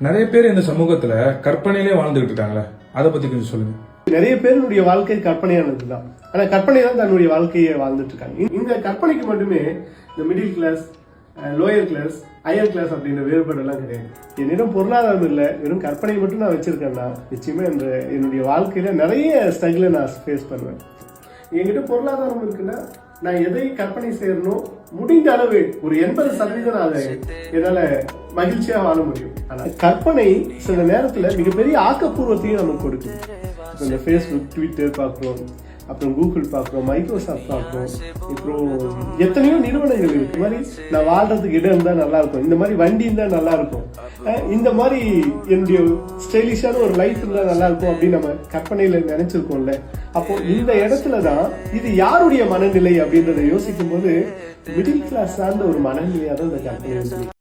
நிறைய பேர் இந்த சமூகத்துல கற்பனையிலே வாழ்ந்துகிட்டு இருக்காங்களே, அதை பத்தி கொஞ்சம் சொல்லுங்க. நிறைய பேருடைய வாழ்க்கை கற்பனையானதுதான். ஆனா கற்பனை தான் தன்னுடைய வாழ்க்கையை வாழ்ந்துட்டு இருக்காங்க. இந்த கற்பனைக்கு மட்டுமே இந்த middle class, lower class, higher class அப்படின்ற வேறுபாடு எல்லாம் கிடையாது. என்னிடம் பொருளாதாரம் இல்லை, வெறும் கற்பனை மட்டும் நான் வச்சிருக்கேன்னா நிச்சயமா என்னுடைய வாழ்க்கையில நிறைய ஸ்ட்ரகிளை நான் ஃபேஸ் பண்ணுவேன். என்கிட்ட பொருளாதாரம் இருக்குன்னா நான் எதை கற்பனை செய்யறனோ முடிந்த அளவு ஒரு 80% அதை என்னால மகிழ்ச்சியா வாழ முடியும். ஆனா கற்பனை சில நேரத்துல மிகப்பெரிய ஆக்கப்பூர்வத்தையும் நமக்கு கொடுக்கும். இப்போ இந்த ஃபேஸ்புக், ட்விட்டர் பார்க்குறோம், அப்புறம் கூகுள் பார்க்குறோம், மைக்ரோசாஃப்ட் பார்க்குறோம், அப்புறம் எத்தனையோ நிறுவனங்கள் இருக்கு. இந்த மாதிரி நான் வாழ்றதுக்கு இடம் இருந்தால் நல்லா இருக்கும், இந்த மாதிரி வண்டி இருந்தால் நல்லா இருக்கும், இந்த மாதிரி என்னுடைய ஸ்டைலிஷான ஒரு லைஃப் இருந்தால் நல்லா இருக்கும் அப்படின்னு நம்ம கற்பனையில நினைச்சிருக்கோம்ல. அப்போ இந்த இடத்துல தான் இது யாருடைய மனநிலை அப்படின்றத யோசிக்கும் போது மிடில் கிளாஸ் சார்ந்த ஒரு மனநிலையாக தான் இந்த கற்பனை